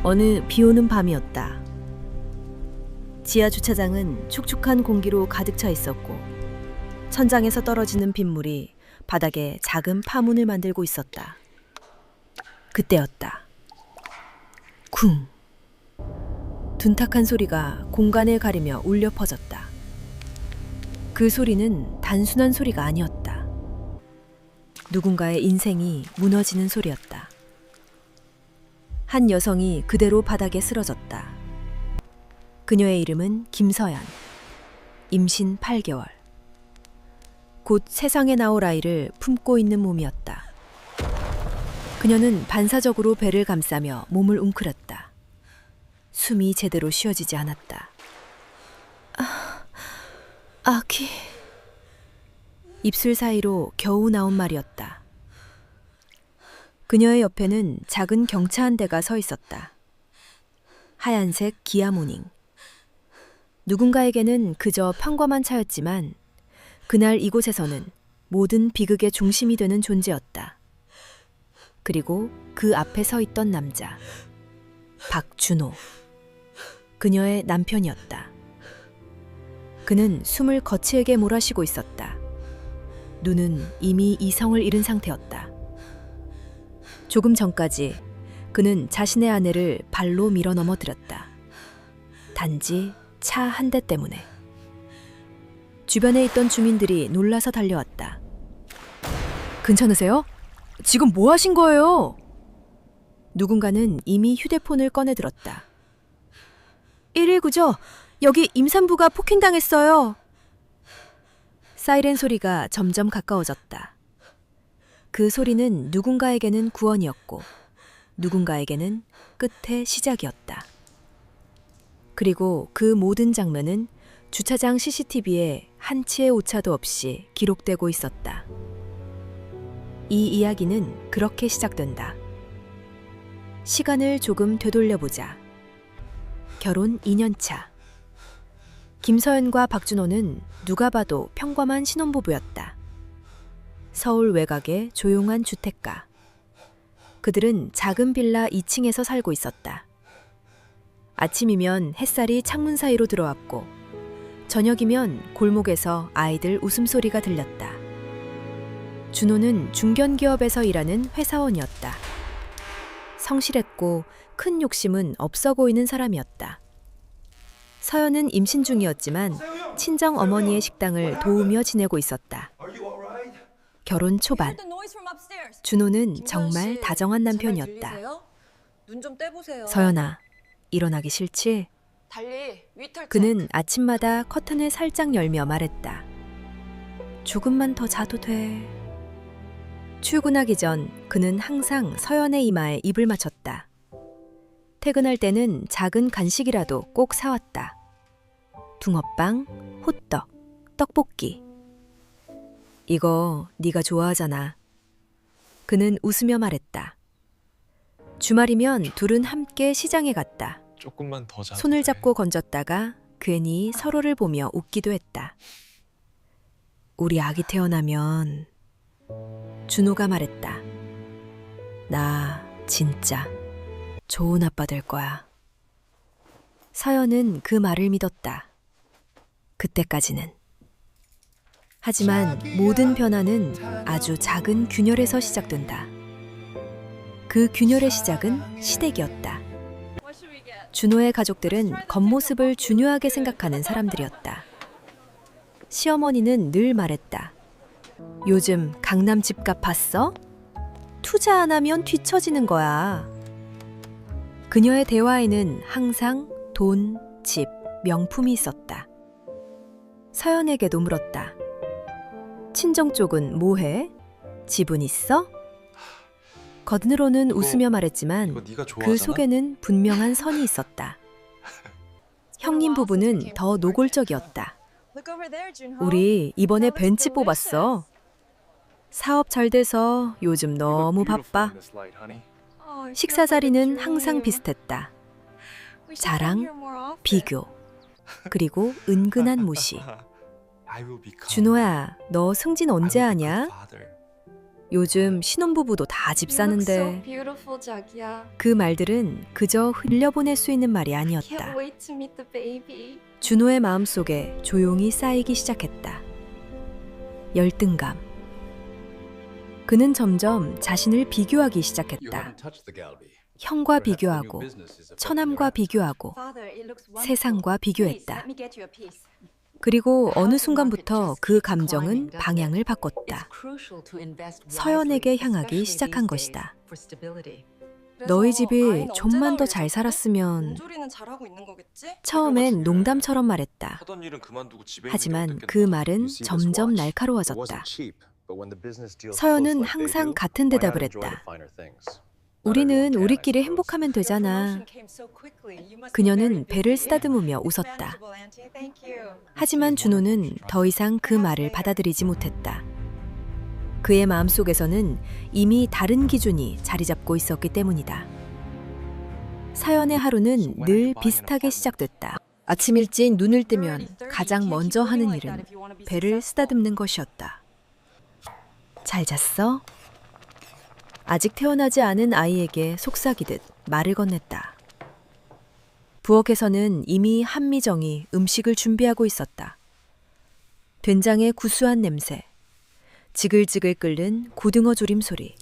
어느 비오는 밤이었다. 지하 주차장은 촉촉한 공기로 가득 차 있었고 천장에서 떨어지는 빗물이 바닥에 작은 파문을 만들고 있었다. 그때였다. 쿵! 둔탁한 소리가 공간을 가리며 울려 퍼졌다. 그 소리는 단순한 소리가 아니었다. 누군가의 인생이 무너지는 소리였다. 한 여성이 그대로 바닥에 쓰러졌다. 그녀의 이름은 김서연. 임신 8개월. 곧 세상에 나올 아이를 품고 있는 몸이었다. 그녀는 반사적으로 배를 감싸며 몸을 웅크렸다. 숨이 제대로 쉬어지지 않았다. 아기. 입술 사이로 겨우 나온 말이었다. 그녀의 옆에는 작은 경차 한 대가 서 있었다. 하얀색 기아 모닝. 누군가에게는 그저 평범한 차였지만 그날 이곳에서는 모든 비극의 중심이 되는 존재였다. 그리고 그 앞에 서 있던 남자. 박준호. 그녀의 남편이었다. 그는 숨을 거칠게 몰아쉬고 있었다. 눈은 이미 이성을 잃은 상태였다. 조금 전까지 그는 자신의 아내를 발로 밀어 넘어뜨렸다. 단지 차 한 대 때문에. 주변에 있던 주민들이 놀라서 달려왔다. 괜찮으세요? 지금 뭐 하신 거예요? 누군가는 이미 휴대폰을 꺼내 들었다. 119죠? 여기 임산부가 폭행당했어요. 사이렌 소리가 점점 가까워졌다. 그 소리는 누군가에게는 구원이었고 누군가에게는 끝의 시작이었다. 그리고 그 모든 장면은 주차장 CCTV에 한치의 오차도 없이 기록되고 있었다. 이 이야기는 그렇게 시작된다. 시간을 조금 되돌려보자. 결혼 2년차. 김서연과 박준호는 누가 봐도 평범한 신혼부부였다. 서울 외곽의 조용한 주택가. 그들은 작은 빌라 2층에서 살고 있었다. 아침이면 햇살이 창문 사이로 들어왔고 저녁이면 골목에서 아이들 웃음소리가 들렸다. 준호는 중견기업에서 일하는 회사원이었다. 성실했고 큰 욕심은 없어 보이는 사람이었다. 서연은 임신 중이었지만 친정 어머니의 식당을 도우며 지내고 있었다. 결혼 초반. 준호는 정말 다정한 남편이었다. 눈 좀 떼보세요. 서연아, 일어나기 싫지? 달리 위털 그는 아침마다 커튼을 살짝 열며 말했다. 조금만 더 자도 돼. 출근하기 전 그는 항상 서연의 이마에 입을 맞췄다. 퇴근할 때는 작은 간식이라도 꼭 사왔다. 붕어빵, 호떡, 떡볶이. 이거 네가 좋아하잖아. 그는 웃으며 말했다. 주말이면 둘은 함께 시장에 갔다. 조금만 더 자도 손을 돼. 잡고 건졌다가 괜히 서로를 보며 웃기도 했다. 우리 아기 태어나면 준호가 말했다. 나 진짜 좋은 아빠 될 거야. 서연은 그 말을 믿었다. 그때까지는. 하지만 모든 변화는 아주 작은 균열에서 시작된다. 그 균열의 시작은 시댁이었다. 준호의 가족들은 겉모습을 중요하게 생각하는 사람들이었다. 시어머니는 늘 말했다. 요즘 강남 집값 봤어? 투자 안 하면 뒤처지는 거야. 그녀의 대화에는 항상 돈, 집, 명품이 있었다. 서연에게도 물었다. 친정 쪽은 뭐해? 집은 있어? 겉으로는 웃으며 말했지만 이거 네가 좋아하잖아? 그 속에는 분명한 선이 있었다. 형님 부부는 더 노골적이었다. 우리 이번에 벤츠 뽑았어. 사업 잘 돼서 요즘 너무 바빠. 식사 자리는 항상 비슷했다. 자랑, 비교, 그리고 은근한 무시. 준호야, 너 승진 언제 하냐? 요즘 신혼부부도 다 집 You look so 사는데 beautiful, 자기야. 그 말들은 그저 흘려보낼 수 있는 말이 Can't 아니었다. wait to meet the baby. 준호의 마음속에 조용히 쌓이기 시작했다. 열등감. 그는 점점 자신을 비교하기 시작했다. 형과 비교하고, 처남과 비교하고, Father, it looks wonderful. 세상과 Please, 비교했다. let me get you a piece. 그리고 어느 순간부터 그 감정은 방향을 바꿨다. 서연에게 향하기 시작한 것이다. 너희 집이 좀만 더 잘 살았으면. 문조리는 잘하고 있는 거겠지? 처음엔 농담처럼 말했다. 하던 일은 그만두고 집에 하지만 그 말은 점점 날카로워졌다. 서연은 항상 같은 대답을 했다. 우리는 우리끼리 행복하면 되잖아. 그녀는 배를 쓰다듬으며 웃었다. 하지만 준호는 더 이상 그 말을 받아들이지 못했다. 그의 마음속에서는 이미 다른 기준이 자리 잡고 있었기 때문이다. 서연의 하루는 늘 비슷하게 시작됐다. 아침 일찍 눈을 뜨면 가장 먼저 하는 일은 배를 쓰다듬는 것이었다. 잘 잤어? 아직 태어나지 않은 아이에게 속삭이듯 말을 건넸다. 부엌에서는 이미 한미정이 음식을 준비하고 있었다. 된장의 구수한 냄새, 지글지글 끓는 고등어 조림 소리.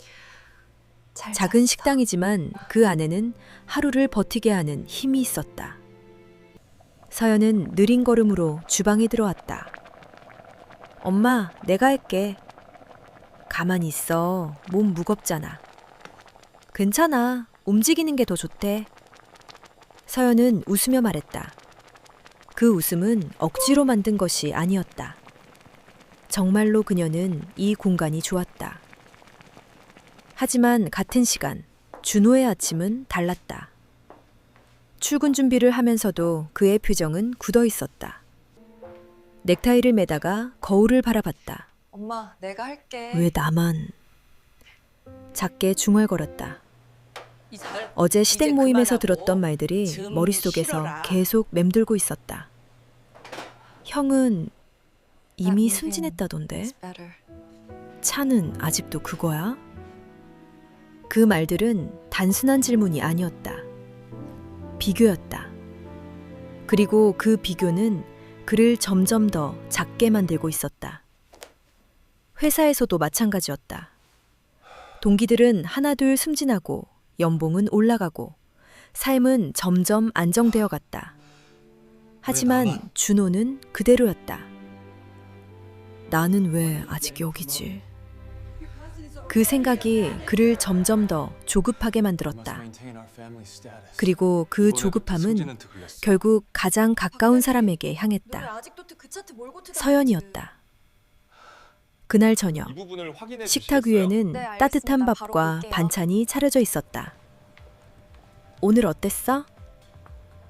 작은 식당이지만 그 안에는 하루를 버티게 하는 힘이 있었다. 서연은 느린 걸음으로 주방에 들어왔다. 엄마, 내가 할게. 가만히 있어. 몸 무겁잖아. 괜찮아. 움직이는 게 더 좋대. 서연은 웃으며 말했다. 그 웃음은 억지로 만든 것이 아니었다. 정말로 그녀는 이 공간이 좋았다. 하지만 같은 시간, 준호의 아침은 달랐다. 출근 준비를 하면서도 그의 표정은 굳어 있었다. 넥타이를 매다가 거울을 바라봤다. 엄마, 내가 할게. 왜 나만? 작게 중얼거렸다. 어제 시댁 모임에서 들었던 말들이 머릿속에서 계속 맴돌고 있었다. 형은 이미 승진했다던데? 차는 아직도 그거야? 그 말들은 단순한 질문이 아니었다. 비교였다. 그리고 그 비교는 그를 점점 더 작게 만들고 있었다. 회사에서도 마찬가지였다. 동기들은 하나둘 승진하고 연봉은 올라가고 삶은 점점 안정되어 갔다. 하지만 준호는 그대로였다. 나는 왜 아직 여기지? 그 생각이 그를 점점 더 조급하게 만들었다. 그리고 그 조급함은 결국 가장 가까운 사람에게 향했다. 서연이었다. 그날 저녁, 식탁 위에는 네, 알겠습니다. 따뜻한 바로 밥과 볼게요. 반찬이 차려져 있었다. 오늘 어땠어?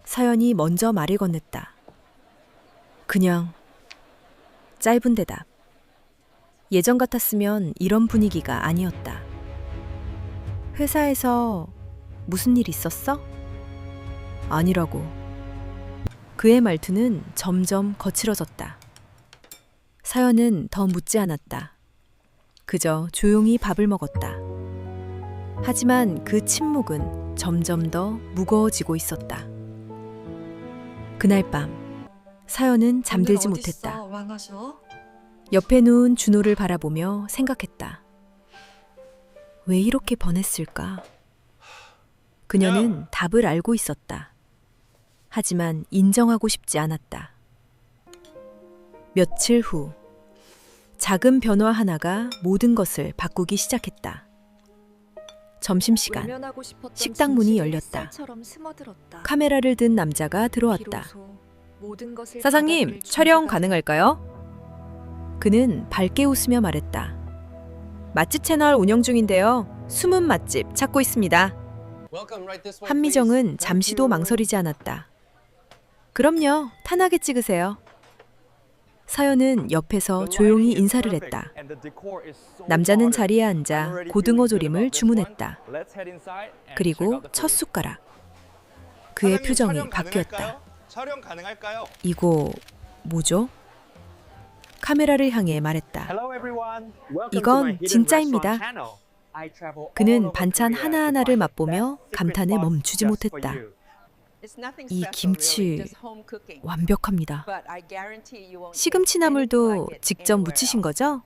서연이 먼저 말을 건넸다. 그냥 짧은 대답. 예전 같았으면 이런 분위기가 아니었다. 회사에서 무슨 일 있었어? 아니라고. 그의 말투는 점점 거칠어졌다. 서연은 더 묻지 않았다. 그저 조용히 밥을 먹었다. 하지만 그 침묵은 점점 더 무거워지고 있었다. 그날 밤, 서연은 잠들지 못했다. 왕하셔? 옆에 누운 준호를 바라보며 생각했다. 왜 이렇게 번했을까? 그녀는 답을 알고 있었다. 하지만 인정하고 싶지 않았다. 며칠 후, 작은 변화 하나가 모든 것을 바꾸기 시작했다. 점심시간, 외면하고 싶었던 식당 문이 진실이 열렸다. 햇살처럼 스며들었다. 카메라를 든 남자가 들어왔다. 비로소 모든 것을 사장님, 받아들일 촬영 준비가 가능할까요? 그는 밝게 웃으며 말했다. 맛집 채널 운영 중인데요. 숨은 맛집 찾고 있습니다. 한미정은 잠시도 망설이지 않았다. 그럼요, 편하게 찍으세요. 서연은 옆에서 조용히 인사를 했다. 남자는 자리에 앉아 고등어 조림을 주문했다. 그리고 첫 숟가락. 그의 표정이 바뀌었다. 촬영 가능할까요? 이거 뭐죠? 카메라를 향해 말했다. Hello everyone. Welcome 이건 to my hidden 진짜입니다. restaurant channel. I travel all 그는 over 반찬 Korea to 하나하나를 find the 맛보며 best secret 감탄에 spots 멈추지 just for 못했다. you. 이 김치 완벽합니다. 시금치나물도 직접 무치신 거죠?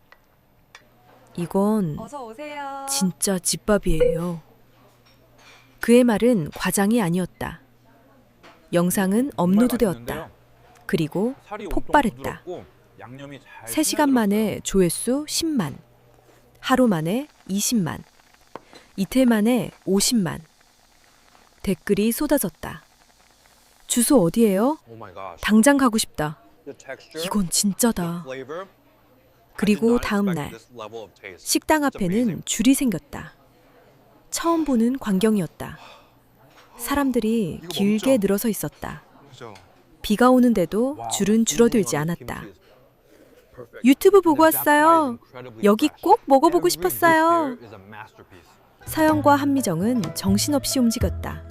이건 어서 오세요. 진짜 집밥이에요. 그의 말은 과장이 아니었다. 영상은 업로드되었다. 그리고 폭발했다. 3시간 만에 조회수 10만, 하루 만에 20만, 이틀 만에 50만. 댓글이 쏟아졌다. 주소 어디예요? 당장 가고 싶다. 이건 진짜다. 그리고 다음 날 식당 앞에는 줄이 생겼다. 처음 보는 광경이었다. 사람들이 길게 늘어서 있었다. 비가 오는데도 줄은 줄어들지 않았다. 유튜브 보고 왔어요. 여기 꼭 먹어보고 싶었어요. 서연과 한미정은 정신없이 움직였다.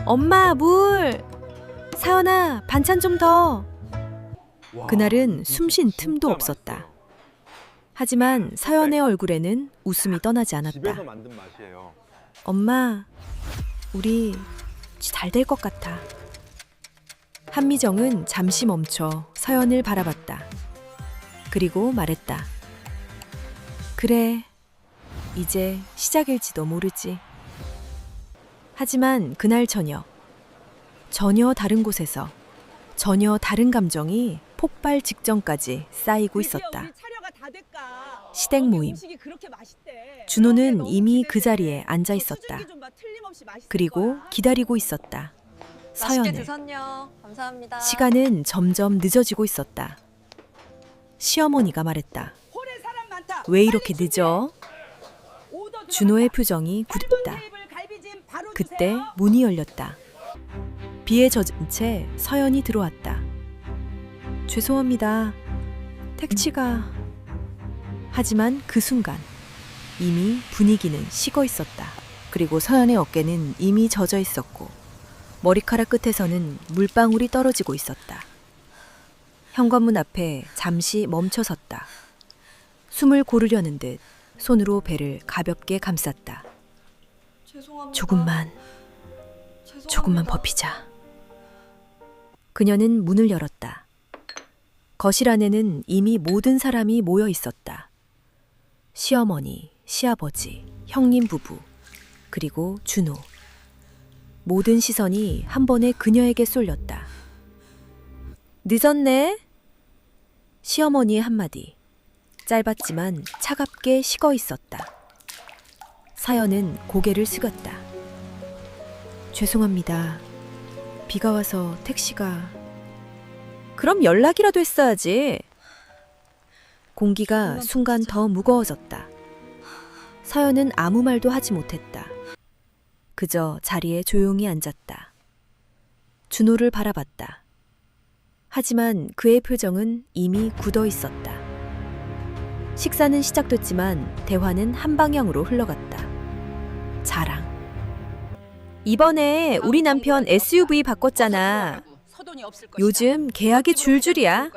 엄마, 물! 사연아, 반찬 좀 더! 그날은 숨쉰 틈도 없었다. 하지만 서연의 얼굴에는 웃음이 떠나지 않았다. 집에서 만든 맛이에요. 엄마, 우리 잘 될 것 같아. 한미정은 잠시 멈춰 서연을 바라봤다. 그리고 말했다. 그래, 이제 시작일지도 모르지. 하지만 그날 저녁, 전혀 다른 곳에서 전혀 다른 감정이 폭발 직전까지 쌓이고 있었다. 시댁 모임. 준호는 이미 그 자리에 앉아 있었다. 그리고 기다리고 있었다. 맛있게 서연을. 드셨요. 감사합니다. 시간은 점점 늦어지고 있었다. 시어머니가 말했다. 왜 이렇게 늦어? 준호의 표정이 굳었다. 그때 문이 열렸다. 비에 젖은 채 서연이 들어왔다. 죄송합니다. 택시가... 하지만 그 순간 이미 분위기는 식어 있었다. 그리고 서연의 어깨는 이미 젖어 있었고 머리카락 끝에서는 물방울이 떨어지고 있었다. 현관문 앞에 잠시 멈춰 섰다. 숨을 고르려는 듯 손으로 배를 가볍게 감쌌다. 죄송합니다. 조금만 버피자. 그녀는 문을 열었다. 거실 안에는 이미 모든 사람이 모여 있었다. 시어머니, 시아버지, 형님 부부, 그리고 준호. 모든 시선이 한 번에 그녀에게 쏠렸다. 늦었네? 시어머니의 한마디. 짧았지만 차갑게 식어 있었다. 사연은 고개를 숙였다. 죄송합니다. 비가 와서 택시가... 그럼 연락이라도 했어야지. 공기가 순간 더 무거워졌다. 서연은 아무 말도 하지 못했다. 그저 자리에 조용히 앉았다. 준호를 바라봤다. 하지만 그의 표정은 이미 굳어 있었다. 식사는 시작됐지만 대화는 한 방향으로 흘러갔다. 자랑. 이번에 우리 남편 SUV 바꿨잖아. 요즘 계약이 줄줄이야.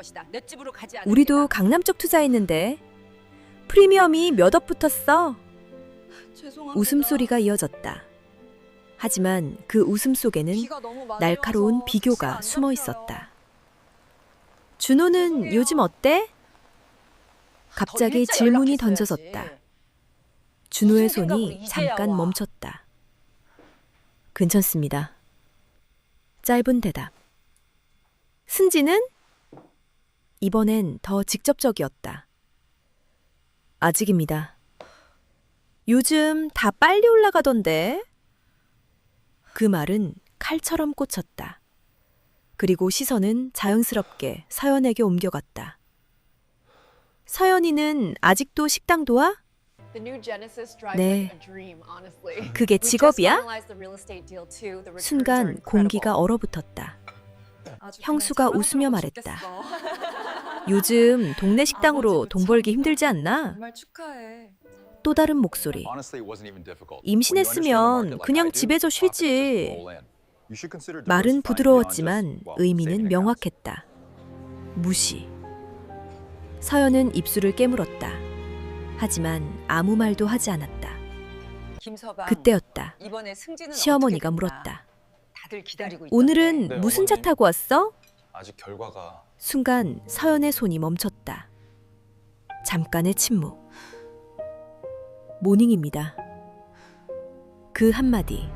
우리도 강남 쪽 투자했는데 프리미엄이 몇 억 붙었어. 죄송합니다. 웃음소리가 이어졌다. 하지만 그 웃음 속에는 비가 너무 많이 날카로운 와서 비교가 택시가 안 숨어 잡혀요. 있었다. 준호는 죄송해요. 요즘 어때? 갑자기 질문이 던져졌다. 준호의 무슨 생각으로 손이 이제야 잠깐 와? 멈췄다. 괜찮습니다. 짧은 대답. 승진은? 이번엔 더 직접적이었다. 아직입니다. 요즘 다 빨리 올라가던데? 그 말은 칼처럼 꽂혔다. 그리고 시선은 자연스럽게 서연에게 옮겨갔다. 서연이는 아직도 식당 도와? 네. 그게 직업이야? 순간 공기가 얼어붙었다. 아주 형수가 그냥 웃으며 자랑스러워 말했다. 죽겠어. 요즘 동네 식당으로 아버지 돈 벌기 힘들지 않나? 정말 축하해. 또 다른 목소리. 임신했으면 그냥 집에서 쉬지. 말은 부드러웠지만 의미는 명확했다. 무시. 서연은 입술을 깨물었다. 하지만 아무 말도 하지 않았다. 김서방. 그때였다. 이번에 승진은 시어머니가 어떻게 됐나? 물었다. 다들 기다리고 있던데. 오늘은 네, 무슨 차 어머니. 타고 왔어? 아직 결과가 순간 서연의 손이 멈췄다. 잠깐의 침묵. 모닝입니다. 그 한마디.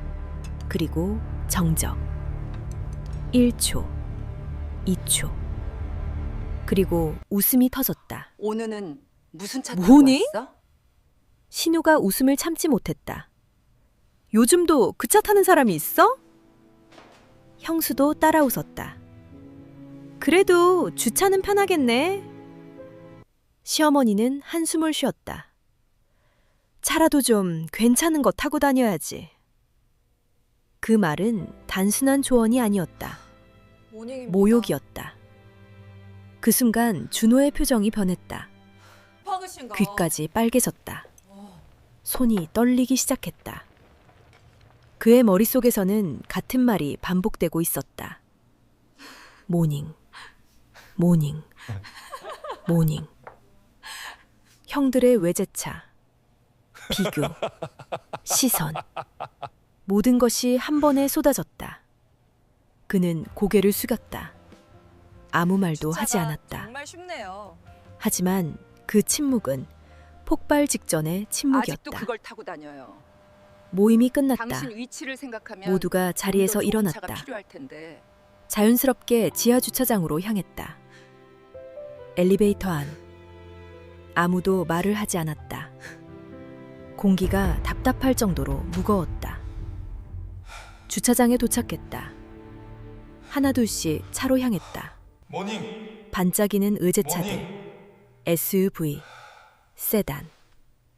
그리고 정적. 1초. 2초. 그리고 웃음이 터졌다. 오늘은 무슨 차 뭐니? 타고 왔어? 신우가 웃음을 참지 못했다. 요즘도 그 차 타는 사람이 있어? 형수도 따라 웃었다. 그래도 주차는 편하겠네. 시어머니는 한숨을 쉬었다. 차라도 좀 괜찮은 거 타고 다녀야지. 그 말은 단순한 조언이 아니었다. 모닝입니다. 모욕이었다. 그 순간 준호의 표정이 변했다. 파그신가? 귀까지 빨개졌다. 손이 떨리기 시작했다. 그의 머릿속에서는 같은 말이 반복되고 있었다. 모닝, 모닝, 모닝. 형들의 외제차, 비교, 시선. 모든 것이 한 번에 쏟아졌다. 그는 고개를 숙였다. 아무 말도 하지 주차가 않았다. 정말 쉽네요. 하지만 그 침묵은 폭발 직전의 아직도 침묵이었다. 그걸 타고 다녀요. 모임이 끝났다. 당신 위치를 생각하면 모두가 자리에서 좀더 좋은 차가 일어났다. 필요할 텐데. 자연스럽게 지하 주차장으로 향했다. 엘리베이터 안. 아무도 말을 하지 않았다. 공기가 답답할 정도로 무거웠다. 주차장에 도착했다. 하나둘씩 차로 향했다. 모닝 반짝이는 의제차들, 모닝 SUV, 세단.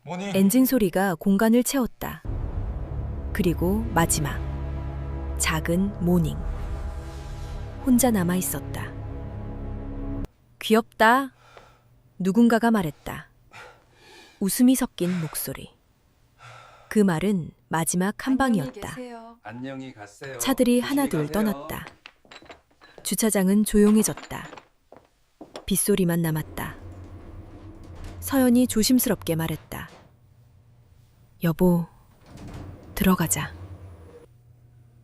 모닝 엔진 소리가 공간을 채웠다. 그리고 마지막 작은 모닝. 혼자 남아 있었다. 귀엽다. 누군가가 말했다. 웃음이 섞인 목소리. 그 말은 마지막 한 안녕히 방이었다. 계세요. 안녕히 가세요. 차들이 조심히 하나둘 가세요. 떠났다. 주차장은 조용해졌다. 빗소리만 남았다. 서연이 조심스럽게 말했다. 여보, 들어가자.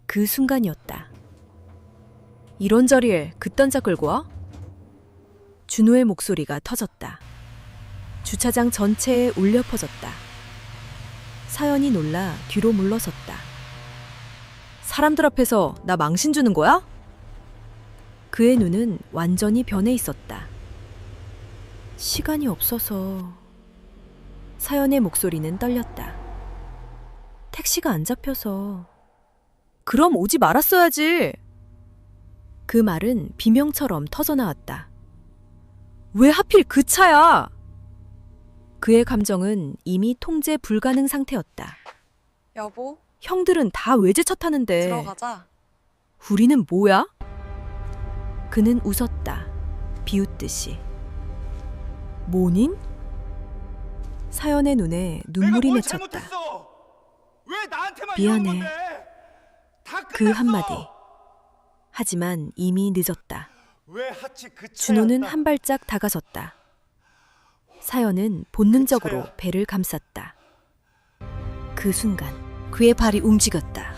그 순간이었다. 이런 자리에 그딴 차 끌고 와? 준호의 목소리가 터졌다. 주차장 전체에 울려 퍼졌다. 서연이 놀라 뒤로 물러섰다. 사람들 앞에서 나 망신 주는 거야? 그의 눈은 완전히 변해 있었다. 시간이 없어서. 서연의 목소리는 떨렸다. 택시가 안 잡혀서. 그럼 오지 말았어야지. 그 말은 비명처럼 터져나왔다. 왜 하필 그 차야? 그의 감정은 이미 통제 불가능 상태였다. 여보, 형들은 다 외제차 타는데 들어가자. 우리는 뭐야? 그는 웃었다. 비웃듯이. 모닝? 사연의 눈에 눈물이 내가 뭘 맺혔다. 잘못했어? 왜 나한테만 미안해. 이러는 건데? 다 끝났어. 그 한마디. 하지만 이미 늦었다. 왜 하치 그 차야? 준호는 한 발짝 다가섰다. 사연은 본능적으로 그 차야. 배를 감쌌다. 그 순간 그의 발이 움직였다.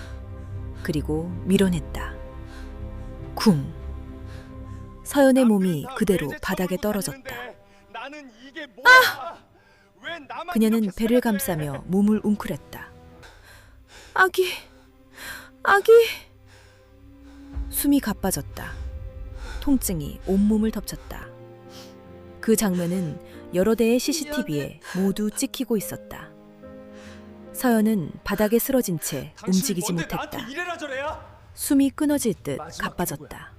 그리고 밀어냈다. 쿵. 서연의 몸이 그대로 바닥에 떨어졌다. 나는 이게 뭐야? 왜 나만 그녀는 이렇게 배를 생각해? 감싸며 몸을 웅크렸다. 아기, 아기. 숨이 가빠졌다. 통증이 온몸을 덮쳤다. 그 장면은 여러 대의 CCTV에 모두 찍히고 있었다. 서연은 바닥에 쓰러진 채 당신이 움직이지 뭔데 못했다. 나한테 이래라 저래야? 숨이 끊어질 듯 마지막 가빠졌다.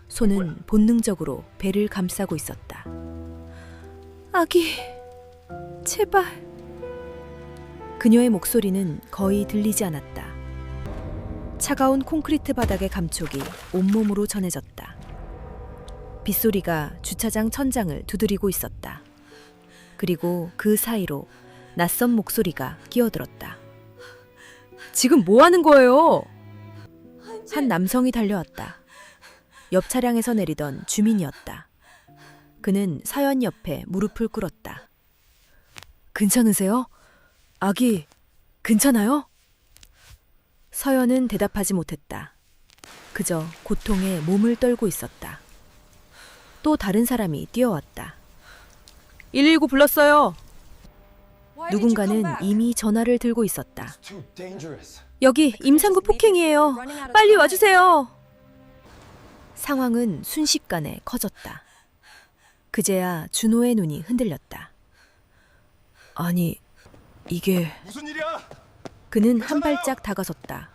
손은 본능적으로 배를 감싸고 있었다. 아기, 제발. 그녀의 목소리는 거의 들리지 않았다. 차가운 콘크리트 바닥의 감촉이 온몸으로 전해졌다. 빗소리가 주차장 천장을 두드리고 있었다. 그리고 그 사이로 낯선 목소리가 끼어들었다. 지금 뭐 하는 거예요? 한 남성이 달려왔다. 옆 차량에서 내리던 주민이었다. 그는 서연 옆에 무릎을 꿇었다. 괜찮으세요? 아기, 괜찮아요? 서연은 대답하지 못했다. 그저 고통에 몸을 떨고 있었다. 또 다른 사람이 뛰어왔다. 119 불렀어요. Why did you come 누군가는 back? 이미 전화를 들고 있었다. Too dangerous. 여기 임산부 폭행이에요. 빨리 와주세요. 상황은 순식간에 커졌다. 그제야 준호의 눈이 흔들렸다. 아니, 이게... 무슨 일이야? 그는 한 발짝 다가섰다.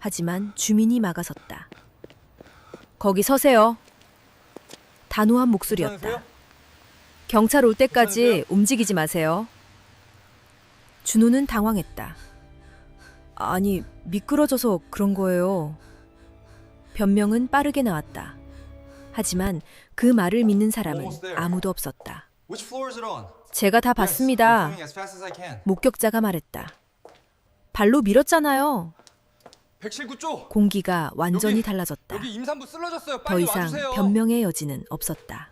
하지만 주민이 막아섰다. 거기 서세요. 단호한 목소리였다. 괜찮으세요? 경찰 올 때까지 괜찮으세요? 움직이지 마세요. 준호는 당황했다. 아니, 미끄러져서 그런 거예요. 변명은 빠르게 나왔다. 하지만 그 말을 믿는 사람은 Almost there. 아무도 없었다. Which floor is it on? 제가 다 Yes, I'm 봤습니다. doing as fast as I can. 목격자가 말했다. 발로 밀었잖아요. 119조. 공기가 완전히 여기, 달라졌다. 여기 임산부 쓰러졌어요. 더 빨리 이상 와주세요. 변명의 여지는 없었다.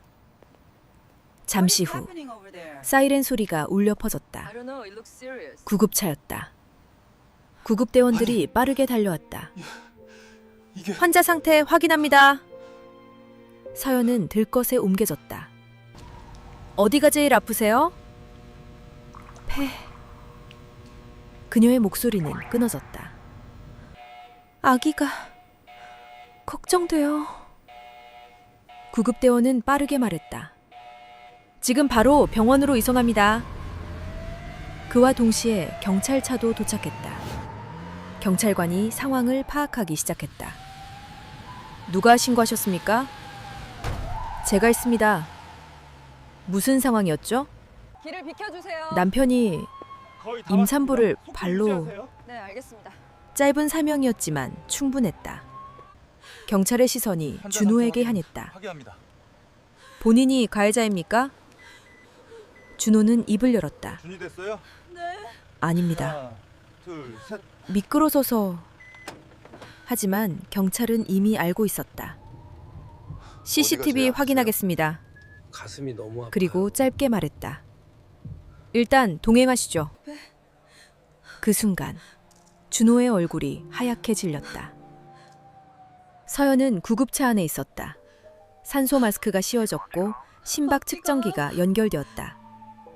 잠시 후 사이렌 소리가 울려 퍼졌다. I don't know. It looks serious. 구급차였다. 구급대원들이 빠르게 달려왔다. 이게 환자 상태 확인합니다. 서연은 들것에 옮겨졌다. 어디가 제일 아프세요? 폐. 그녀의 목소리는 끊어졌다. 아기가 걱정돼요. 구급대원은 빠르게 말했다. 지금 바로 병원으로 이송합니다. 그와 동시에 경찰차도 도착했다. 경찰관이 상황을 파악하기 시작했다. 누가 신고하셨습니까? 제가 했습니다. 무슨 상황이었죠? 길을 비켜주세요. 남편이 거의 다 임산부를 왔습니다. 속 발로- 유지하세요. 네, 알겠습니다. 짧은 사명이었지만 충분했다. 경찰의 시선이 환자 준호에게 상태 향했다. 확인합니다. 본인이 가해자입니까? 준호는 입을 열었다. 준비됐어요? 아닙니다. 하나, 둘, 셋. 미끄러져서. 하지만 경찰은 이미 알고 있었다. CCTV 제일 확인하겠습니다. 가슴이 너무 아파. 그리고 짧게 말했다. 일단 동행하시죠. 그 순간 준호의 얼굴이 하얗게 질렸다. 서연은 구급차 안에 있었다. 산소 마스크가 씌워졌고 심박 측정기가 연결되었다.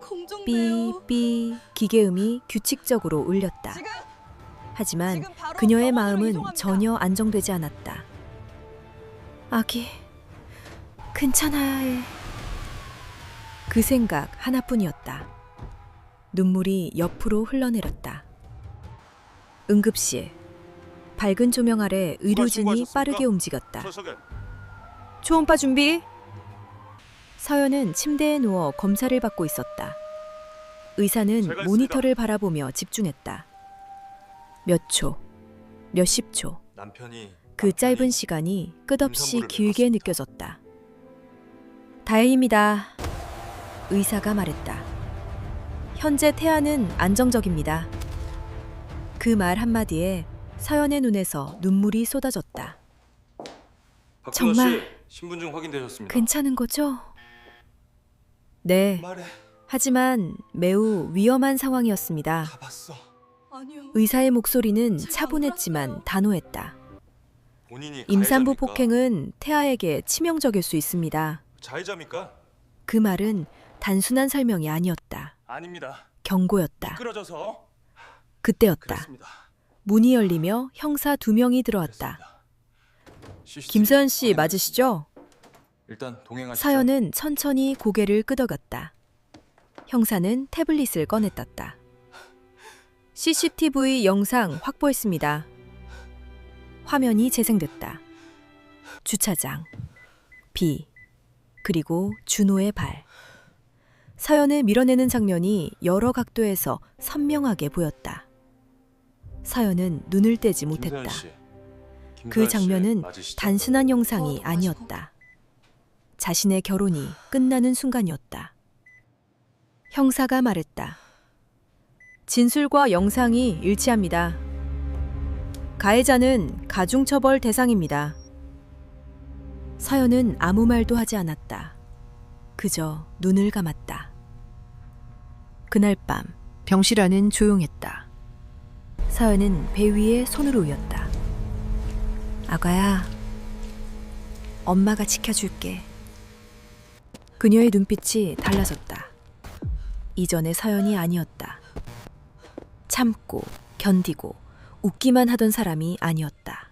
공정돼요. 삐삐 기계음이 규칙적으로 울렸다. 지금 하지만 지금 바로 그녀의 병원으로 마음은 이송합니다. 전혀 안정되지 않았다. 아기, 괜찮아야 해. 그 생각 하나뿐이었다. 눈물이 옆으로 흘러내렸다. 응급실. 밝은 조명 아래 의료진이 신고하셨습니까? 빠르게 움직였다. 서석에 초음파 준비. 서연은 침대에 누워 검사를 받고 있었다. 의사는 제가 모니터를 바라보며 집중했다. 몇 초, 몇십 초. 그 짧은 시간이 끝없이 임산부를 길게 느껴졌다. 다행입니다. 의사가 말했다. 현재 태아는 안정적입니다. 그 말 한마디에 서연의 눈에서 눈물이 쏟아졌다. 박준호 정말 씨 신분증 확인되셨습니다. 괜찮은 거죠? 네. 말해. 하지만 매우 위험한 상황이었습니다. 다 봤어. 아니요. 의사의 목소리는 제가 안 차분했지만 그랬어요. 단호했다. 본인이 임산부 가해자입니까? 폭행은 태아에게 치명적일 수 있습니다. 자해자입니까? 그 말은 단순한 설명이 아니었다. 아닙니다. 경고였다. 미끄러져서 그때였다. 그랬습니다. 문이 열리며 형사 2명이 들어왔다. CCTV 김서연 씨 확인하겠습니다. 맞으시죠? 일단 동행하시죠. 서연은 천천히 고개를 끄덕였다. 형사는 태블릿을 꺼내떴다. CCTV 영상 확보했습니다. 화면이 재생됐다. 주차장, 비, 그리고 준호의 발. 서연을 밀어내는 장면이 여러 각도에서 선명하게 보였다. 서연은 눈을 떼지 김서연 못했다. 씨, 그 김서연 씨 장면은 맞으시죠? 단순한 영상이 아니었다. 자신의 결혼이 끝나는 순간이었다. 형사가 말했다. 진술과 영상이 일치합니다. 가해자는 가중처벌 대상입니다. 서연은 아무 말도 하지 않았다. 그저 눈을 감았다. 그날 밤 병실 안은 조용했다. 서연은 배 위에 손을 올렸다. 아가야, 엄마가 지켜줄게. 그녀의 눈빛이 달라졌다. 이전의 서연이 아니었다. 참고 견디고 웃기만 하던 사람이 아니었다.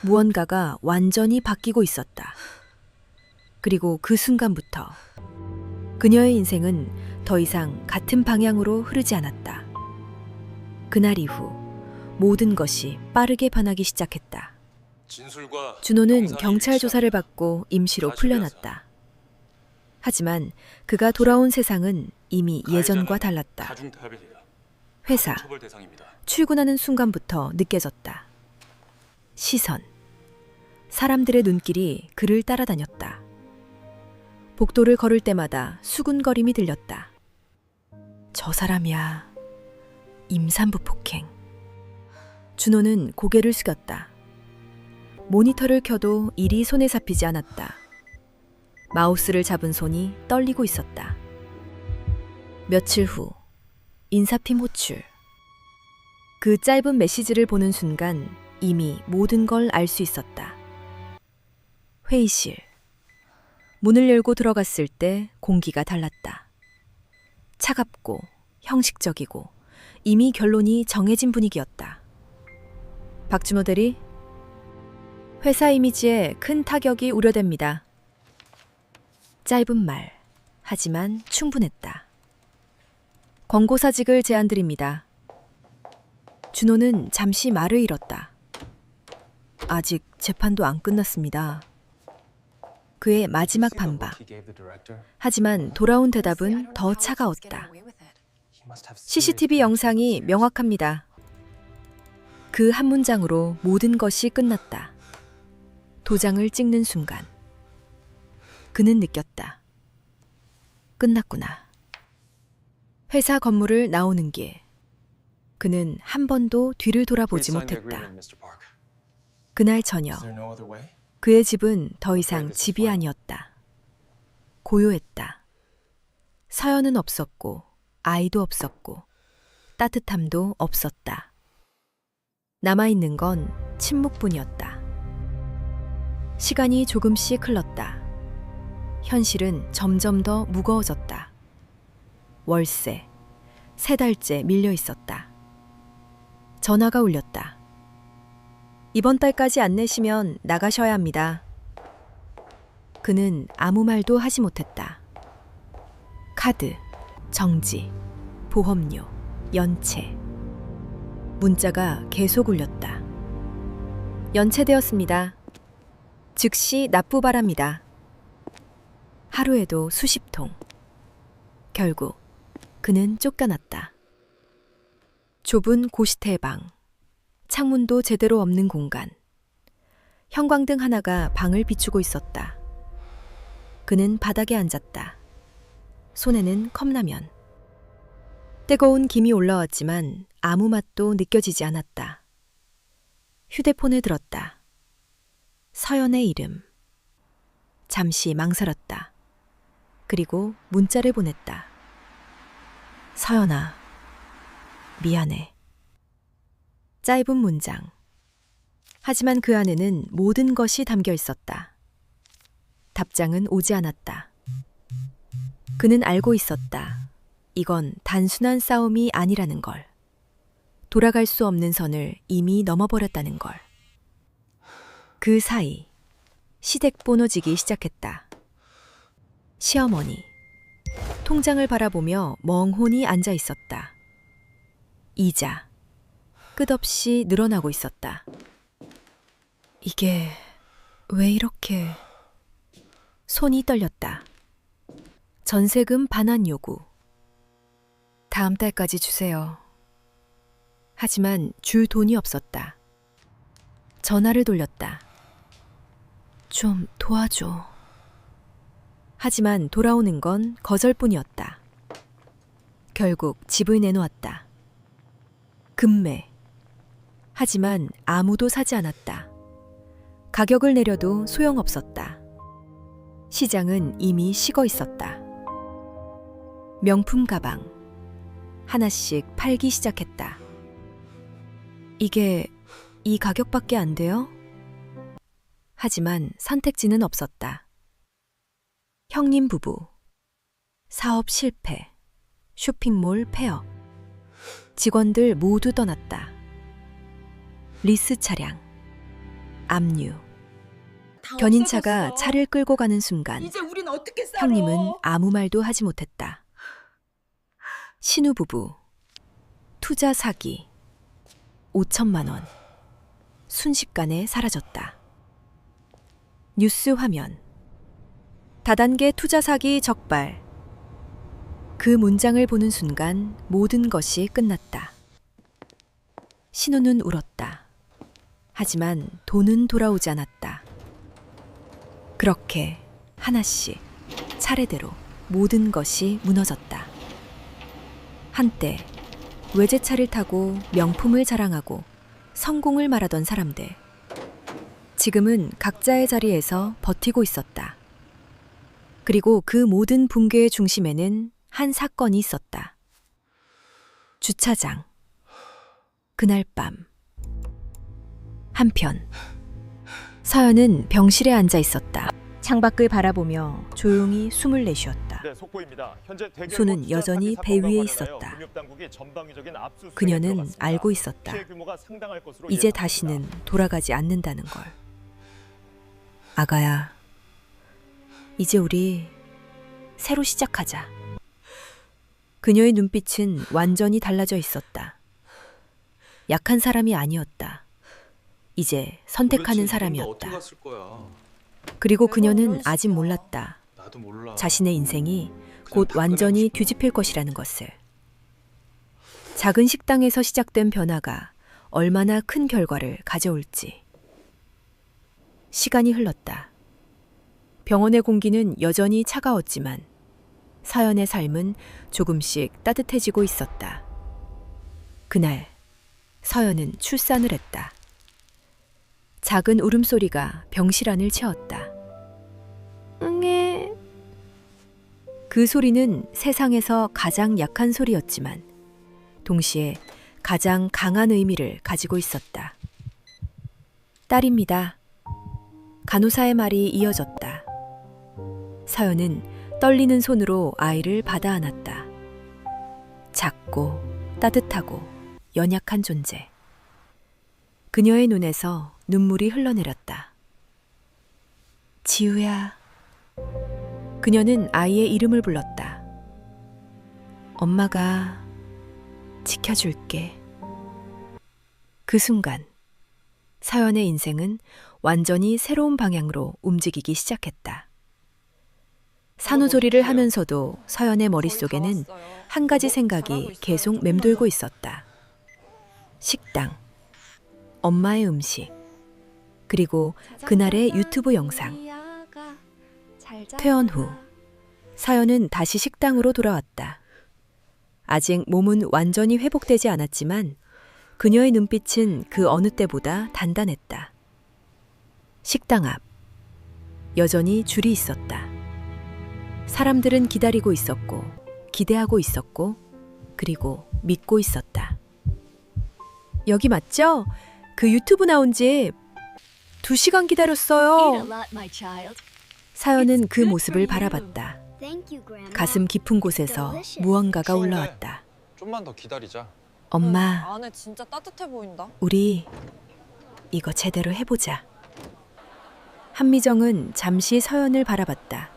무언가가 완전히 바뀌고 있었다. 그리고 그 순간부터 그녀의 인생은 더 이상 같은 방향으로 흐르지 않았다. 그날 이후 모든 것이 빠르게 변하기 시작했다. 진술과 준호는 영상이 경찰 일치하는 조사를 받고 임시로 다 풀려났다. 하지만 그가 돌아온 세상은 이미 예전과 달랐다. 가중타벨이다. 회사, 처벌 대상입니다. 출근하는 순간부터 느껴졌다. 시선, 사람들의 눈길이 그를 따라다녔다. 복도를 걸을 때마다 수군거림이 들렸다. 저 사람이야. 임산부 폭행. 준호는 고개를 숙였다. 모니터를 켜도 일이 손에 잡히지 않았다. 마우스를 잡은 손이 떨리고 있었다. 며칠 후 인사팀 호출. 그 짧은 메시지를 보는 순간 이미 모든 걸 알 수 있었다. 회의실. 문을 열고 들어갔을 때 공기가 달랐다. 차갑고 형식적이고 이미 결론이 정해진 분위기였다. 박준호 대리, 회사 이미지에 큰 타격이 우려됩니다. 짧은 말, 하지만 충분했다. 권고사직을 제안드립니다. 준호는 잠시 말을 잃었다. 아직 재판도 안 끝났습니다. 그의 마지막 반박. 하지만 돌아온 대답은 더 차가웠다. CCTV 영상이 명확합니다. 그 한 문장으로 모든 것이 끝났다. 도장을 찍는 순간 그는 느꼈다. 끝났구나. 회사 건물을 나오는 길. 그는 한 번도 뒤를 돌아보지 못했다. 그날 저녁 그의 집은 더 이상 집이 아니었다. 고요했다. 서연은 없었고 아이도 없었고 따뜻함도 없었다. 남아있는 건 침묵뿐이었다. 시간이 조금씩 흘렀다. 현실은 점점 더 무거워졌다. 월세, 3달째 밀려 있었다. 전화가 울렸다. 이번 달까지 안 내시면 나가셔야 합니다. 그는 아무 말도 하지 못했다. 카드, 정지, 보험료, 연체. 문자가 계속 울렸다. 연체되었습니다. 즉시 납부 바랍니다. 하루에도 수십 통. 결국 그는 쫓겨났다. 좁은 고시텔 방. 창문도 제대로 없는 공간. 형광등 하나가 방을 비추고 있었다. 그는 바닥에 앉았다. 손에는 컵라면. 뜨거운 김이 올라왔지만 아무 맛도 느껴지지 않았다. 휴대폰을 들었다. 서연의 이름. 잠시 망설였다. 그리고 문자를 보냈다. 서연아, 미안해. 짧은 문장. 하지만 그 안에는 모든 것이 담겨 있었다. 답장은 오지 않았다. 그는 알고 있었다. 이건 단순한 싸움이 아니라는 걸. 돌아갈 수 없는 선을 이미 넘어버렸다는 걸. 그 사이 시댁 번호지기 시작했다. 시어머니. 통장을 바라보며 멍하니 앉아 있었다. 이자. 끝없이 늘어나고 있었다. 이게 왜 이렇게... 손이 떨렸다. 전세금 반환 요구. 다음 달까지 주세요. 하지만 줄 돈이 없었다. 전화를 돌렸다. 좀 도와줘. 하지만 돌아오는 건 거절뿐이었다. 결국 집을 내놓았다. 금매. 하지만 아무도 사지 않았다. 가격을 내려도 소용없었다. 시장은 이미 식어 있었다. 명품 가방 하나씩 팔기 시작했다. 이게 이 가격밖에 안 돼요? 하지만 선택지는 없었다. 형님 부부, 사업 실패, 쇼핑몰 폐업, 직원들 모두 떠났다. 리스 차량, 압류, 견인차가 차를 끌고 가는 순간 이제 우린 어떻게 살아? 형님은 아무 말도 하지 못했다. 신우부부, 투자 사기, 5천만 원, 순식간에 사라졌다. 뉴스 화면, 다단계 투자 사기 적발. 그 문장을 보는 순간 모든 것이 끝났다. 신우는 울었다. 하지만 돈은 돌아오지 않았다. 그렇게 하나씩 차례대로 모든 것이 무너졌다. 한때 외제차를 타고 명품을 자랑하고 성공을 말하던 사람들. 지금은 각자의 자리에서 버티고 있었다. 그리고 그 모든 붕괴의 중심에는 한 사건이 있었다. 주차장. 그날 밤. 한편 서연은 병실에 앉아 있었다. 창밖을 바라보며 조용히 숨을 내쉬었다. 네, 속보입니다. 현재 대결 손은 투자 여전히 사기 배 위에 사건과 있었다. 관련하여 금융당국이 전방위적인 압수수색에 그녀는 들어갔습니다. 알고 있었다. 피해 규모가 상당할 것으로 이제 예상됩니다. 다시는 돌아가지 않는다는 걸. 아가야, 이제 우리 새로 시작하자. 그녀의 눈빛은 완전히 달라져 있었다. 약한 사람이 아니었다. 이제 선택하는 어떻게 사람이었다. 갔을 거야? 그리고 그녀는 아직 몰랐다. 나도 몰라. 자신의 인생이 그냥 곧 다 완전히 끊어고 싶어. 뒤집힐 것이라는 것을. 작은 식당에서 시작된 변화가 얼마나 큰 결과를 가져올지. 시간이 흘렀다. 병원의 공기는 여전히 차가웠지만 서연의 삶은 조금씩 따뜻해지고 있었다. 그날 서연은 출산을 했다. 작은 울음소리가 병실 안을 채웠다. 응애. 그 소리는 세상에서 가장 약한 소리였지만 동시에 가장 강한 의미를 가지고 있었다. 딸입니다. 간호사의 말이 이어졌다. 서연은 떨리는 손으로 아이를 받아 안았다. 작고 따뜻하고 연약한 존재. 그녀의 눈에서 눈물이 흘러내렸다. 지우야. 그녀는 아이의 이름을 불렀다. 엄마가 지켜줄게. 그 순간 서연의 인생은 완전히 새로운 방향으로 움직이기 시작했다. 산후조리를 하면서도 서연의 머릿속에는 한 가지 생각이 계속 맴돌고 있었다. 식당, 엄마의 음식, 그리고 그날의 유튜브 영상. 퇴원 후 서연은 다시 식당으로 돌아왔다. 아직 몸은 완전히 회복되지 않았지만 그녀의 눈빛은 그 어느 때보다 단단했다. 식당 앞 여전히 줄이 있었다. 사람들은 기다리고 있었고 기대하고 있었고 그리고 믿고 있었다. 여기 맞죠? 그 유튜브 나온 지 2시간 기다렸어요. 사연은 그 모습을 바라봤다. 가슴 깊은 곳에서 무언가가 올라왔다. 좀만 더 기다리자. 엄마, 안에 진짜 따뜻해 보인다. 우리 이거 제대로 해보자. 한미정은 잠시 서연을 바라봤다.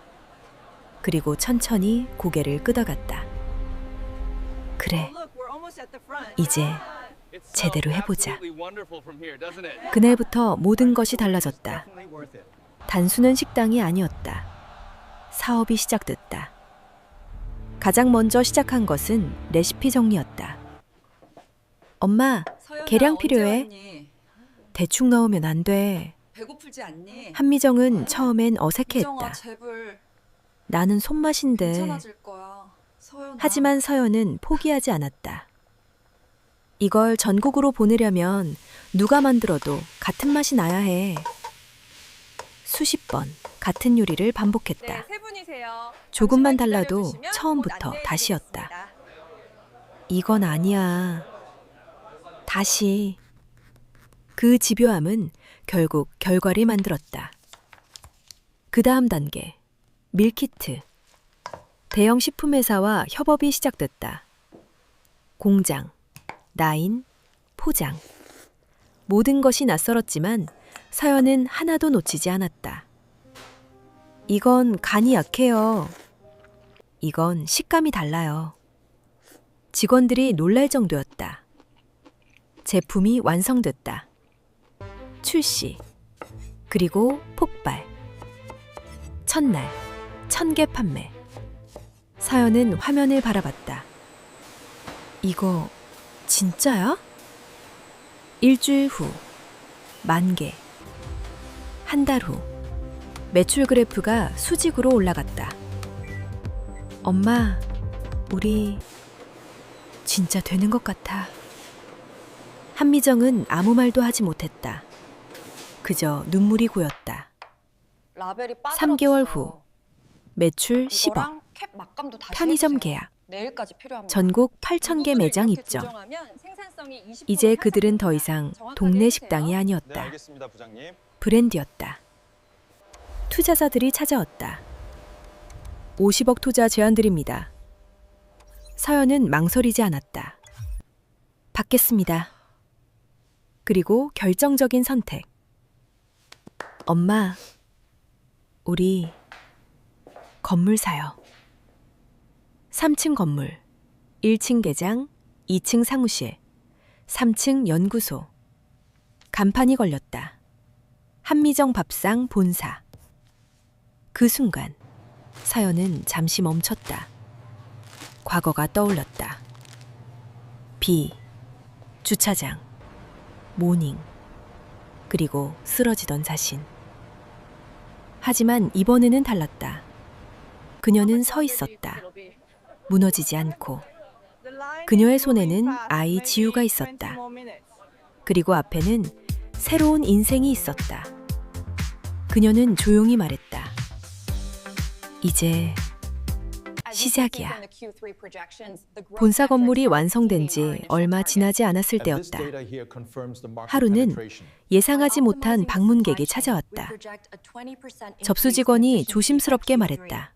그리고 천천히 고개를 끄덕였다. 그래, 이제 제대로 해보자. 그날부터 모든 것이 달라졌다. 단순한 식당이 아니었다. 사업이 시작됐다. 가장 먼저 시작한 것은 레시피 정리였다. 엄마, 계량 필요해. 대충 넣으면 안 돼. 배고프지 않니? 한미정은 처음엔 어색해했다. 제발 나는 손맛인데. 괜찮아질 거야. 서연아. 하지만 서연은 포기하지 않았다. 이걸 전국으로 보내려면 누가 만들어도 같은 맛이 나야 해. 수십 번 같은 요리를 반복했다. 세 분이세요. 조금만 잠시만 달라도 기다려주시면 처음부터 곧 다시였다. 안내해드리겠습니다. 이건 아니야. 다시. 그 집요함은 결국 결과를 만들었다. 그 다음 단계. 밀키트. 대형 식품회사와 협업이 시작됐다. 공장, 라인, 포장. 모든 것이 낯설었지만 서연은 하나도 놓치지 않았다. 이건 간이 약해요. 이건 식감이 달라요. 직원들이 놀랄 정도였다. 제품이 완성됐다. 출시. 그리고 폭발. 첫날, 1000개 판매. 서연은 화면을 바라봤다. 이거 진짜야? 일주일 후, 10,000개. 한 달 후, 매출 그래프가 수직으로 올라갔다. 엄마, 우리 진짜 되는 것 같아. 한미정은 아무 말도 하지 못했다. 그저 눈물이 고였다. 라벨이 빠져. 3개월 후, 매출 10억. 이거랑 캡 막감도 다시 편의점 해주세요. 계약. 내일까지 필요합니다. 전국 8,000개 매장 이렇게 입점. 조정하면 생산성이 20% 이제 그들은 더 향상됩니다. 이상 정확하게 동네 해주세요. 식당이 네, 아니었다. 알겠습니다, 부장님. 브랜드였다. 투자자들이 찾아왔다. 50억 투자 제안드립니다. 서연은 망설이지 않았다. 받겠습니다. 그리고 결정적인 선택. 엄마, 우리 건물 사요. 3층 건물, 1층 개장, 2층 사무실, 3층 연구소. 간판이 걸렸다. 한미정 밥상 본사. 그 순간 서연은 잠시 멈췄다. 과거가 떠올랐다. 비, 주차장, 모닝, 그리고 쓰러지던 자신. 하지만 이번에는 달랐다. 그녀는 서 있었다. 무너지지 않고. 그녀의 손에는 아이 지우가 있었다. 그리고 앞에는 새로운 인생이 있었다. 그녀는 조용히 말했다. 이제 시작이야. 본사 건물이 완성된 지 얼마 지나지 않았을 때였다. 하루는 예상하지 못한 방문객이 찾아왔다. 접수 직원이 조심스럽게 말했다.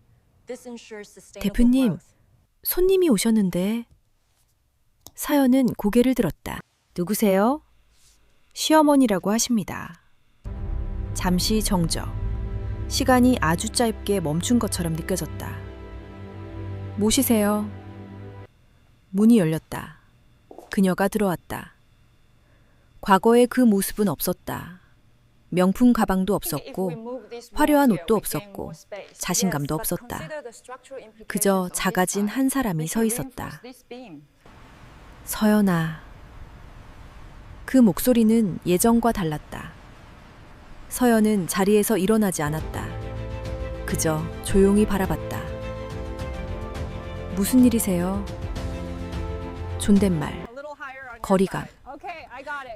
대표님, 손님이 오셨는데. 서연은 고개를 들었다. 누구세요? 시어머니라고 하십니다. 잠시 정적. 시간이 아주 짧게 멈춘 것처럼 느껴졌다. 모시세요. 문이 열렸다. 그녀가 들어왔다. 과거의 그 모습은 없었다. 명품 가방도 없었고, 화려한 옷도 없었고, 자신감도 없었다. 그저 작아진 한 사람이 서 있었다. 서연아. 그 목소리는 예전과 달랐다. 서연은 자리에서 일어나지 않았다. 그저 조용히 바라봤다. 무슨 일이세요? 존댓말, 거리감.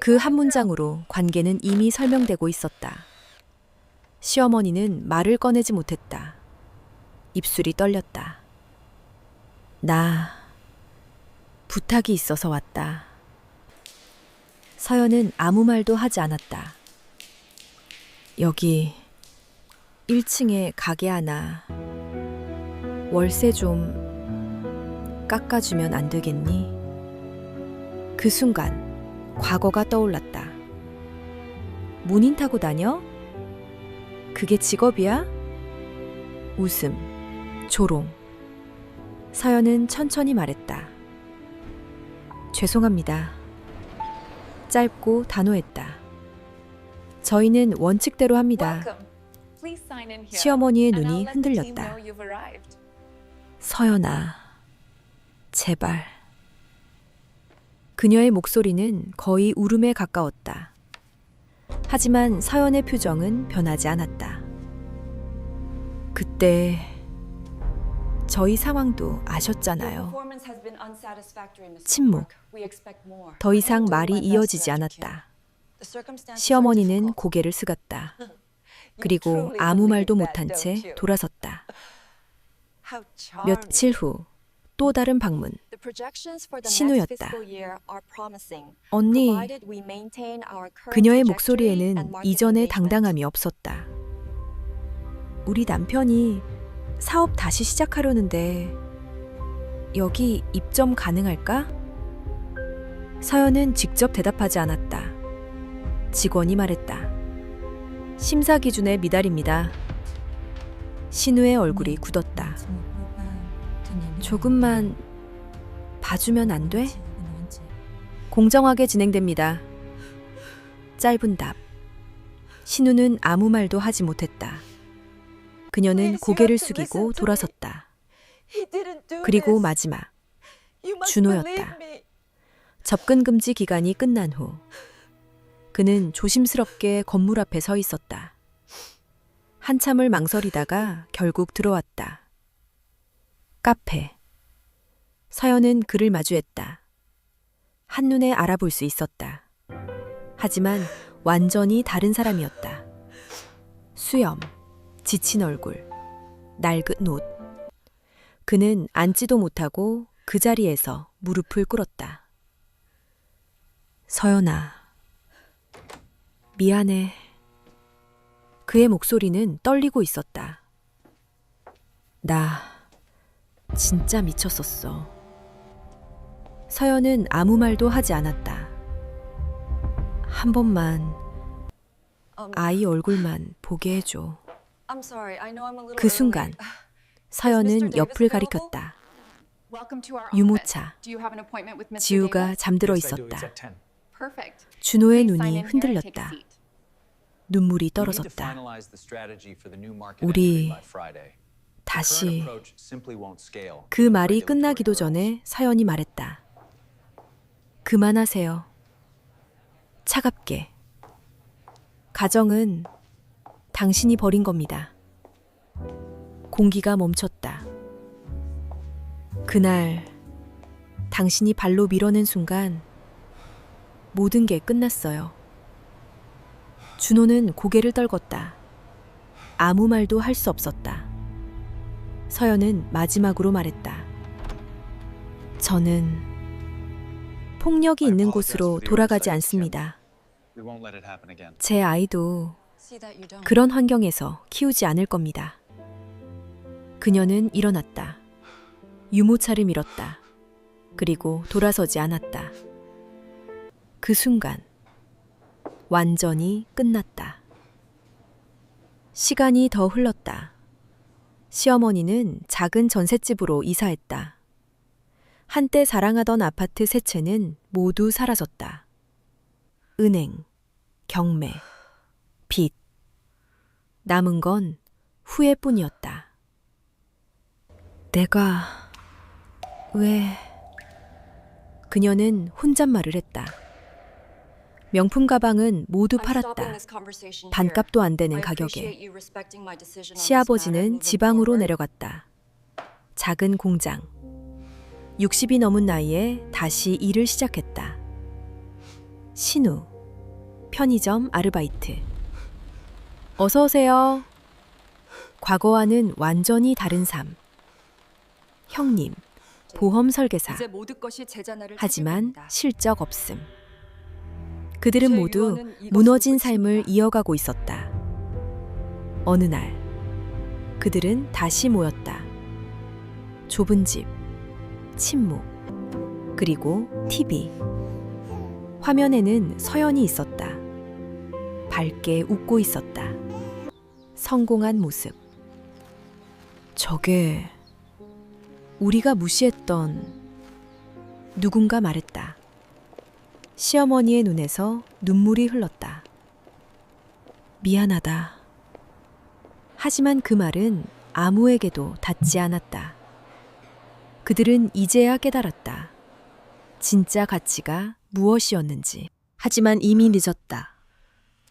그 한 문장으로 관계는 이미 설명되고 있었다. 시어머니는 말을 꺼내지 못했다. 입술이 떨렸다. 나 부탁이 있어서 왔다. 서연은 아무 말도 하지 않았다. 여기 1층에 가게 하나, 월세 좀 깎아주면 안 되겠니? 그 순간 과거가 떠올랐다. 문인 타고 다녀? 그게 직업이야? 웃음, 조롱. 서연은 천천히 말했다. 죄송합니다. 짧고 단호했다. 저희는 원칙대로 합니다. 시어머니의 눈이 흔들렸다. 서연아, 제발. 그녀의 목소리는 거의 울음에 가까웠다. 하지만 서연의 표정은 변하지 않았다. 그때 저희 상황도 아셨잖아요. 침묵. 더 이상 말이 이어지지 않았다. 시어머니는 고개를 숙였다. 그리고 아무 말도 못한 채 돌아섰다. 며칠 후 또 다른 방문. 신우였다. 언니, 그녀의 목소리에는 이전의 당당함이 없었다. 우리 남편이 사업 다시 시작하려는데 여기 입점 가능할까? 서연은 직접 대답하지 않았다. 직원이 말했다. 심사 기준에 미달입니다. 신우의 얼굴이 굳었다. 조금만 봐주면 안 돼? 공정하게 진행됩니다. 짧은 답. 신우는 아무 말도 하지 못했다. 그녀는 고개를 숙이고 돌아섰다. 그리고 마지막, 준호였다. 접근 금지 기간이 끝난 후 그는 조심스럽게 건물 앞에 서 있었다. 한참을 망설이다가 결국 들어왔다. 카페. 서연은 그를 마주했다. 한눈에 알아볼 수 있었다. 하지만 완전히 다른 사람이었다. 수염, 지친 얼굴, 낡은 옷. 그는 앉지도 못하고 그 자리에서 무릎을 꿇었다. 서연아, 미안해. 그의 목소리는 떨리고 있었다. 나 진짜 미쳤었어. 서연은 아무 말도 하지 않았다. 한 번만 아이 얼굴만 보게 해줘. 그 순간 서연은 옆을 가리켰다. 유모차. 지우가 잠들어 있었다. 준호의 눈이 흔들렸다. 눈물이 떨어졌다. 우리 다시. 그 말이 끝나기도 전에 서연이 말했다. 그만하세요. 차갑게. 가정은 당신이 버린 겁니다. 공기가 멈췄다. 그날 당신이 발로 밀어낸 순간 모든 게 끝났어요. 준호는 고개를 떨궜다. 아무 말도 할 수 없었다. 서연은 마지막으로 말했다. 저는 폭력이 있는 곳으로 돌아가지 않습니다. 제 아이도 그런 환경에서 키우지 않을 겁니다. 그녀는 일어났다. 유모차를 밀었다. 그리고 돌아서지 않았다. 그 순간 완전히 끝났다. 시간이 더 흘렀다. 시어머니는 작은 전셋집으로 이사했다. 한때 사랑하던 아파트 세 채는 모두 사라졌다. 은행, 경매, 빚. 남은 건 후회뿐이었다. 내가 왜... 그녀는 혼잣말을 했다. 명품 가방은 모두 팔았다. 반값도 안 되는 가격에. 시아버지는 지방으로 내려갔다. 작은 공장. 60이 넘은 나이에 다시 일을 시작했다. 신우. 편의점 아르바이트. 어서 오세요. 과거와는 완전히 다른 삶. 형님. 보험 설계사. 하지만 실적 없음. 그들은 모두 무너진 삶을 이어가고 있었다. 어느 날, 그들은 다시 모였다. 좁은 집, 침묵, 그리고 TV. 화면에는 서연이 있었다. 밝게 웃고 있었다. 성공한 모습. 저게 우리가 무시했던... 누군가 말했다. 시어머니의 눈에서 눈물이 흘렀다. 미안하다. 하지만 그 말은 아무에게도 닿지 않았다. 그들은 이제야 깨달았다. 진짜 가치가 무엇이었는지. 하지만 이미 늦었다.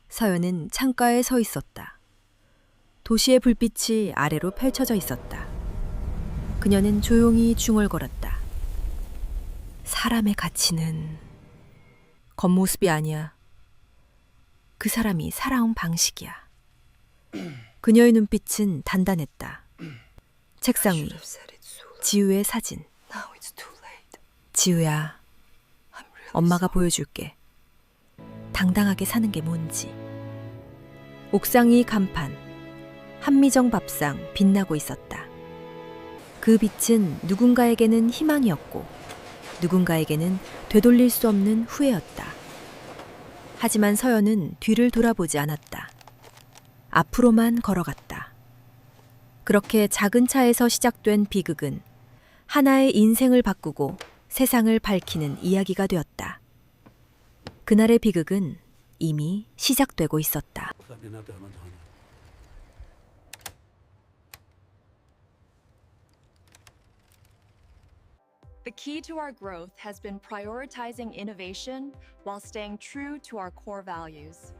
서연은 창가에 서 있었다. 도시의 불빛이 아래로 펼쳐져 있었다. 그녀는 조용히 중얼거렸다. 사람의 가치는 겉모습이 아니야. 그 사람이 살아온 방식이야. 그녀의 눈빛은 단단했다. 책상 위 지우의 사진. 지우야, 엄마가 보여줄게. 당당하게 사는 게 뭔지. 옥상 위 간판, 한미정 밥상 빛나고 있었다. 그 빛은 누군가에게는 희망이었고 누군가에게는 되돌릴 수 없는 후회였다. 하지만 서연은 뒤를 돌아보지 않았다. 앞으로만 걸어갔다. 그렇게 작은 차에서 시작된 비극은 하나의 인생을 바꾸고 세상을 밝히는 이야기가 되었다. 그날의 비극은 이미 시작되고 있었다. The key to our growth has been prioritizing innovation while staying true to our core values.